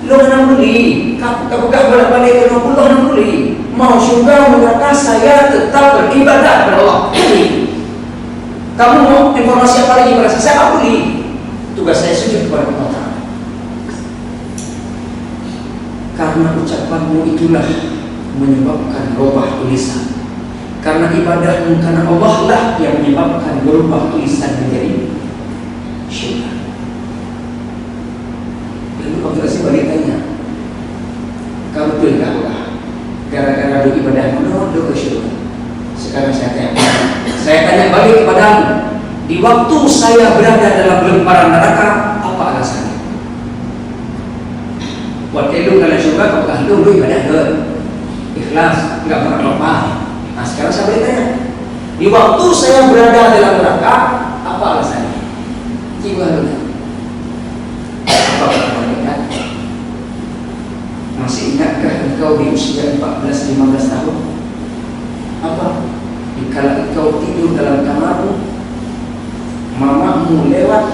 Speaker 2: Lo nak beli, kamu gak bolak-balik ke lo nak beli. Mau syurga neraka saya tetap beribadah kepada Allah. Kamu mau informasi apa lagi pada saya? Aku beli. Tugas saya sujud kepada Allah Ta'ala. Karena ucapanmu itulah menyebabkan berubah tulisan. Karena ibadahmu karena Allah lah yang menyebabkan berubah tulisan menjadi syurga. Lalu Abdul Aziz balik tanya, kamu betul tak Allah? Gara-gara beribadah menuju ke syurga. Sekarang saya tanya balik kepadamu. Di waktu saya berada dalam lembaran neraka, apa alasannya? Waktu itu dalam syurga, apakah lu ibadah ke? Ikhlas, enggak pernah lupa. Nah sekarang saya bertanya, di waktu saya berada dalam neraka, apa alasannya? Jiwa lu. Apa mereka? Masih ingatkah engkau di usia 14-15 tahun? Apa? Dikala engkau tidur dalam kamarmu, mamamu lewat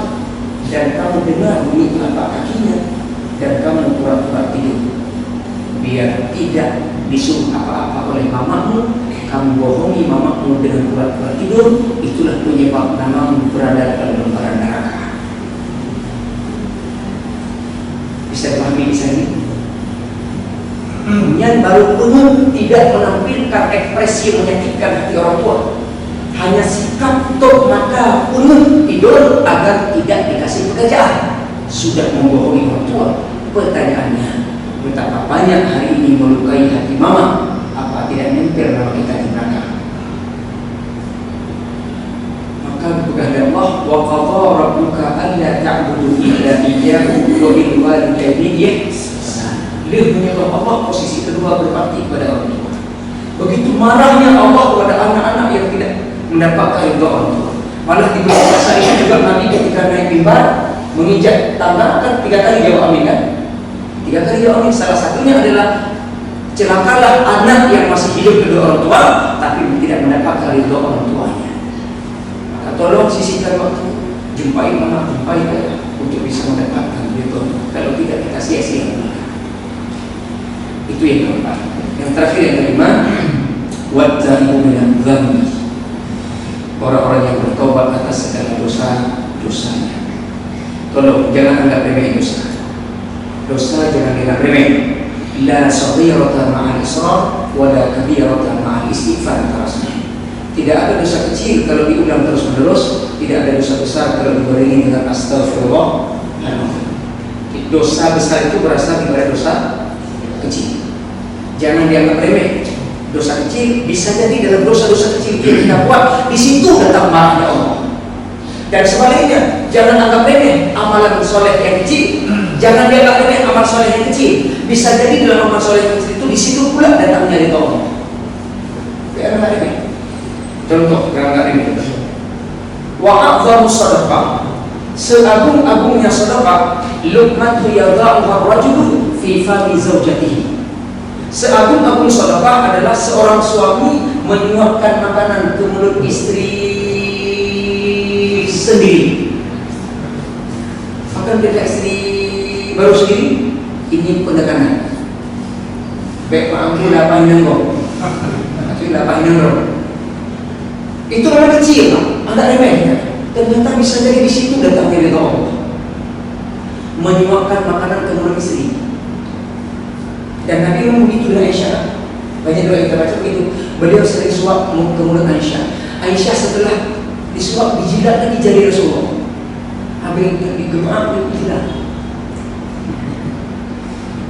Speaker 2: dan kamu dengar bunyi telapak kakinya dan kamu pura-pura tidur. Biar tidak disuruh apa-apa oleh mamamu, kamu bohongi mamamu dengan pura-pura tidur. Itulah penyebab namamu berada dalam lembaran neraka. Bisa pahami di sini? Yang baru umum tidak menampilkan ekspresi menyakitkan hati orang tua, hanya sikap tok maka umum tidur agar tidak dikasih pekerjaan. Sudah membohongi orang tua. Pertanyaannya, betapa banyak hari ini melukai hati mama? Apa tidak nempel nama kita di neraka? Maka kepada Allah, wa qadha rabbuka alla ta'budu illa iyyahu wa bil walidayni ihsana. Dia menyebab Allah posisi kedua berbakti kepada orang tua. Begitu marahnya Allah kepada anak-anak yang tidak mendapatkan ridha orang tua. Malah di bahasa ini juga Nabi ketika naik mimbar menginjak tangga kan 3 kali jawab amin kan? 3 kali jawab amin. Salah satunya adalah celakalah anak yang masih hidup kedua orang tua tapi tidak mendapatkan ridha orang tuanya. Maka tolong sisihkan waktu, jumpai mama, jumpai ayah untuk bisa mendapatkan ridha. Kalau tidak kita sia-sia. Itu yang keempat. Yang terakhir yang kelima, wattaqu minadh dzambi. Orang-orang yang bertobat atas segala dosa-dosanya. Tolong jangan anggap remeh dosa. Dosa jangan anggap remeh. La saghirata ma'al israr wa la kabirata ma'al istighfar. Tidak ada dosa kecil kalau diulang terus-menerus, tidak ada dosa besar kalau dibarengi dengan astagfirullah. Dosa besar itu berasal dari dosa kecil. Jangan dianggap remeh. Dosa kecil bisa jadi dalam dosa-dosa kecil yang kita buat, di situ datang marahnya Allah. Dan sebaliknya, jangan anggap remeh amalan soleh yang kecil. Jangan dianggap remeh amal soleh yang kecil. Bisa jadi dalam amal soleh yang kecil itu di situ pula datangnya ridha Allah. Jangan remeh. Contoh gambar ini. Wa a'dhamu sadaqah, seagung-agungnya sedekah, luqmatu yadha'uha ar-rajulu fi fami zawjatihi. Seagung-agung sedekah adalah seorang suami menyuapkan makanan ke mulut istri sendiri. Makan dekat istri baru sendiri, ini pendekanan. Baik aku lapan nengok, aku lapan nengok. Itu orang kecil, anak remeh. Ternyata bisa jadi di situ datangnya ridha Allah. Menyuapkan makanan ke mulut istri. Dan Nabi memang begitu dengan Aisyah. Banyak doa kita baca begitu. Beliau sering suap ke mulut Aisyah. Aisyah setelah disuap dijilat lagi jari Rasulullah. Habis digemak dijilat.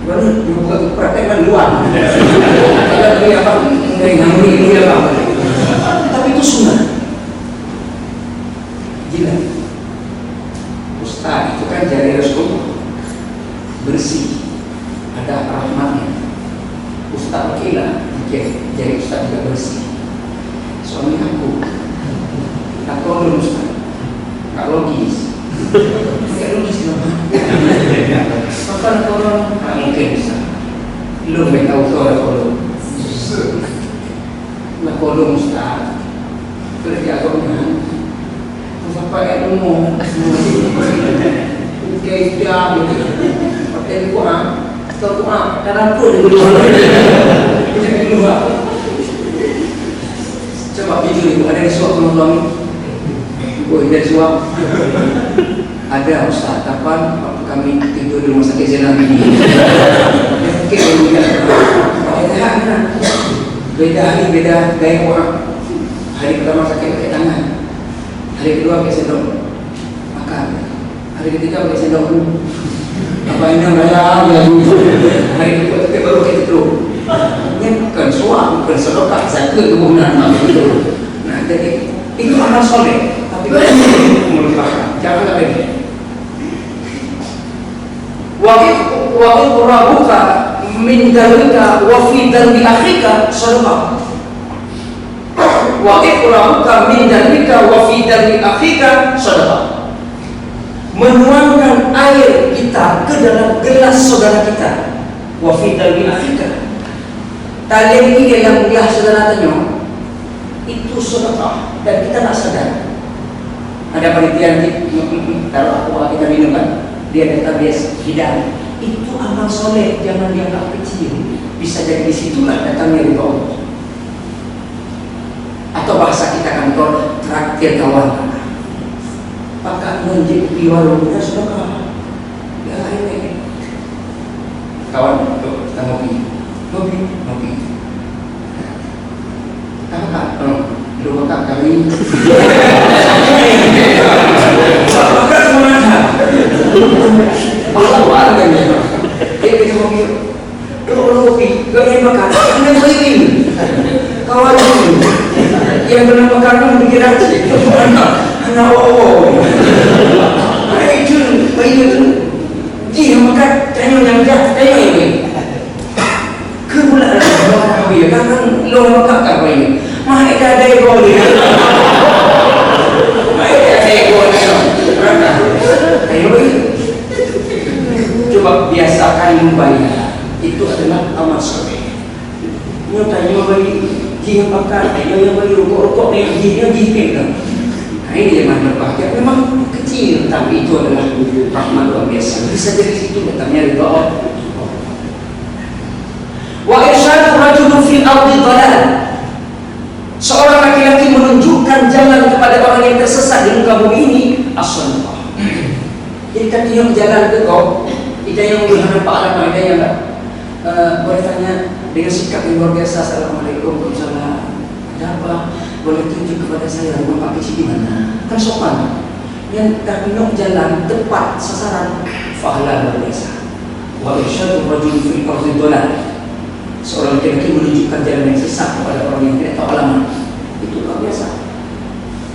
Speaker 2: Baru dibuka praktekkan luar. Kalau dia apa? Ngambil dia apa? Tapi itu sunnah. Jilat. Ustaz itu kan jari Rasulullah bersih, ada rahmatnya. Ustaz okelah, jari Ustaz juga bersih. Suami aku tak tolong Ustaz, tak logis. Tak logis kenapa? Makan tolong, mungkin Ustaz. Lu baik tahu tolong. Nak tolong Ustaz. Kerja agaknya. Sampai yang umum Kaidah pakai Quran atau Quran dalam pun coba video itu ada disuap suami dari suap ada Ustaz kapan waktu kami tidur di rumah sakit Zainal ini mungkin beda hari beda gaya orang. Hari pertama sakit pakai tangan, hari kedua pakai sendok makan, hari ketiga pakai sendok apa ini namanya hari ketiga baru pakai telur. Ini bukan suap, bukan sedekah, zakat kebunan. Nah jadi itu amal soleh, tapi melupakan jangan lagi. Wa iqrabuka min dalika wa fi dalbi akhika sadaqah. Wa iqrabuka min dalika wa fi dalbi akhika sadaqah. Menuangkan air kita ke dalam gelas saudara kita. Wa fi dalbi akhika. Talian ini yang gelas saudara tanya itu sedekah dan kita tak sadar. Ada panitia taruh aqua kita minum kan, dia kata biasa hidang. Itu amal soleh, jangan dianggap kecil. Bisa jadi disitulah datangnya ridha Allah. Atau bahasa kita kantor traktir kawan. Maka menjadi di warungnya sedekah. Ya ini kawan tuh kita ngopi. Kakak, lu kakak kami. Kakak semuanya. Allah warganya. Kita ngopi. Kalau ngopi, gak ada makan. Anda beliin. Kawan yang pernah makan pun bikin aja. Anak Allah. Itu, dia makan. Tanya yang jahat, tanya ini. Kebulan Allah ya kan lo makan apa ini? Mahal ada ego ni. Mahal ada ego ni. Ayo coba biasakan membayar. Itu adalah amal soleh. Nyatanya bagi dia makan, yang bagi rokok ni dia kan. Nah ini yang mana bahagia. Memang kecil, tapi itu adalah rahmat luar biasa. Bisa jadi situ datangnya ridha Allah. Wa irsyadu rajulun fil ardi dhalal. Seorang laki-laki menunjukkan jalan kepada orang yang tersesat di muka bumi ini as-sadaqah. Jadi katanya jalan ke kau, kita yang berharap pahala ada yang boleh tanya dengan sikap yang luar biasa. Assalamualaikum, waalaikumsalam. Ada apa? Boleh tunjuk kepada saya rumah Pak Kecil di mana? Kan sopan. Yang katanya jalan tepat sasaran pahala luar biasa. Wa irsyadu rajulun fil ardi dhalal. Seorang laki-laki menunjukkan jalan yang sesat kepada orang yang tidak tahu alamat. Itu luar biasa.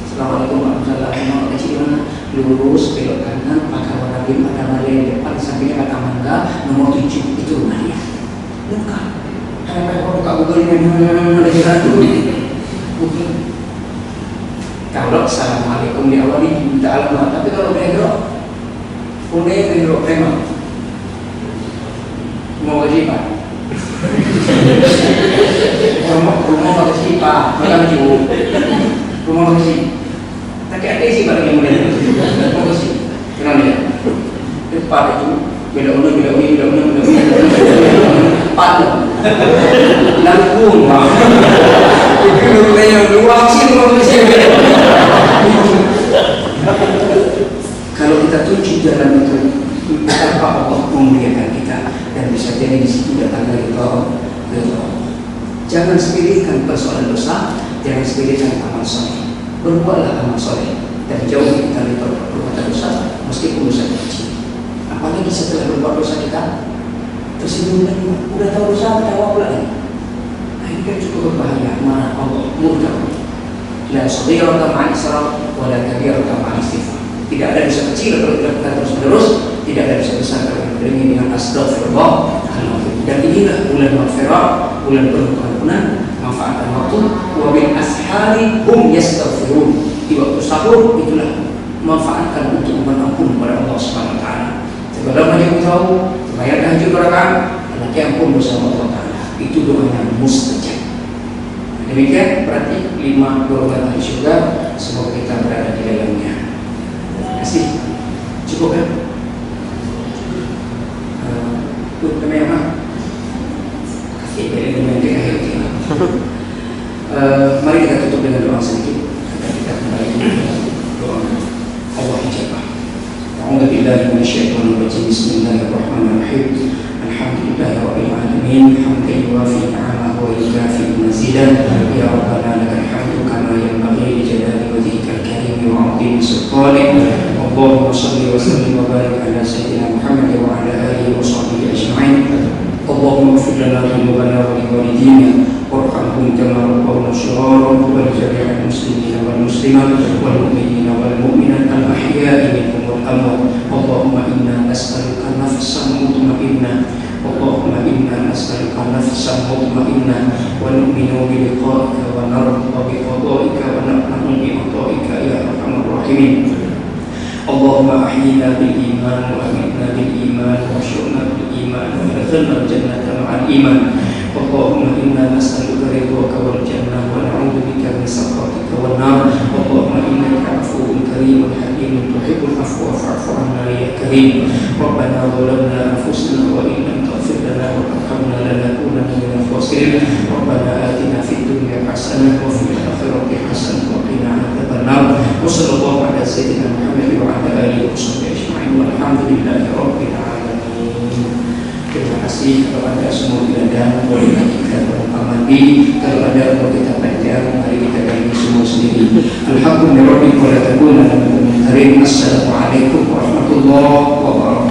Speaker 2: Assalamualaikum warahmatullahi wabarakatuh. Kecil mana? Lurus, belok kanan, pakai warna biru, ada Maria di depan, di sampingnya kata mangga, nomor 7. Itu rumah dia. Bukan. Kalau buka Google ini ada jalan dulu. Bukan. Kalau assalamualaikum di awal ini minta alamat, tapi kalau background memang mau gaji pak, rumah gaji pak, makan cukup, rumah gaji. Tak ada sih pada yang muda, rumah gaji. Kenal dia? Depan itu bila una, empat langsung pak. Itu banyak dua sih rumah gaji. Kalau kita tunjuk jalan itu, betapa Allah memuliakan kita dan bisa jadi di situ datang dari Allah. Jangan sepelekan persoalan dosa, jangan sepelekan amal soleh. Berbuatlah amal soleh dan jauh kita dari perbuatan dosa, meskipun dosa kecil. Apalagi setelah berbuat dosa kita tersinggung lagi, udah tahu dosa, jawab lagi. Nah ini kan cukup berbahaya. Mana Allah murka. La saghirata ma'a israr wa la kabirata ma'a istighfar. Tidak ada dosa kecil kalau dilakukan terus-menerus, tidak ada dosa besar kalau diiringi dengan astagfirullah. Dan inilah bulan maghfirah, bulan penuh pengampunan, manfaatkan waktu. Wa bil ashari hum yastaghfirun. Di waktu sahur itulah manfaatkan untuk mohon ampun kepada Allah Subhanahu wa taala. Sebelum menyebut tahu, bayar tahajud rakaat, anak ampun bersama Allah Taala. Itu doanya mustajab. Demikian berarti 5 golongan ahli surga, semoga kita berada di dalamnya. Kasih cukup kan? Kami apa? Kasih dari dunia ke akhir kita. Mari kita tutup dengan doa sedikit. Kita kembali ke doa Allah ijabah. A'udzubillahi minasyaitonir rajim. Bismillahirrahmanirrahim. Alhamdulillahi rabbil alamin. Hamdan yuwafi ni'amahu wa yukafi mazidan. Ya Rabbana lakal hamdu kama yanbaghi li jalali wajhikal karim wa 'azimi sultanik. Allahumma shalli wa sallim wa barik ala sayyidina Muhammad wa ala alihi wa sahbihi ajma'in. Allahumma ighfir lana dhunubana wa li walidina warhamhum kama rabbawna shighara wa li jami'il muslimina wal muslimat wal mu'minina wal mu'minat al ahya'i minhum wal amwat. Allahumma inna nas'aluka nafsan mutma'innah. Allahumma inna nas'aluka nafsan mutma'innah wa nu'minu bi liqa'ika wa narda bi qada'ika wa na'lamu bi 'ata'ika ya arhamar rahimin. Allahumma ahyina bil iman wa amitna bil iman wa syurna bil iman wa adkhilna al jannata ma'al iman. Allahumma inna nas'aluka ridwaka wal jannah wa na'udzu bika min sakhatika wan nar. Allahumma innaka 'afuwwun karimun hakimun tuhibbul 'afwa fa'fu 'anna ya karim. Rabbana zalamna anfusana wa in lam taghfir lana wa tarhamna lanakunanna minal khasirin. Rabbana atina fid dunya hasanah wa fil akhirati hasanah wa qina adzaban nar. Wa sallallahu ala sayyidina Muhammad wa ala alihi wa sahbihi ajma'in walhamdulillahi rabbil alamin. Terima kasih. Kalau ada semua tidak ada, boleh kita berpamadi. Kalau ada mau kita panjang, mari kita bagi semua sendiri. Alhamdulillah, wa la takuna minal mumtarin. Assalamualaikum warahmatullahi wabarakatuh.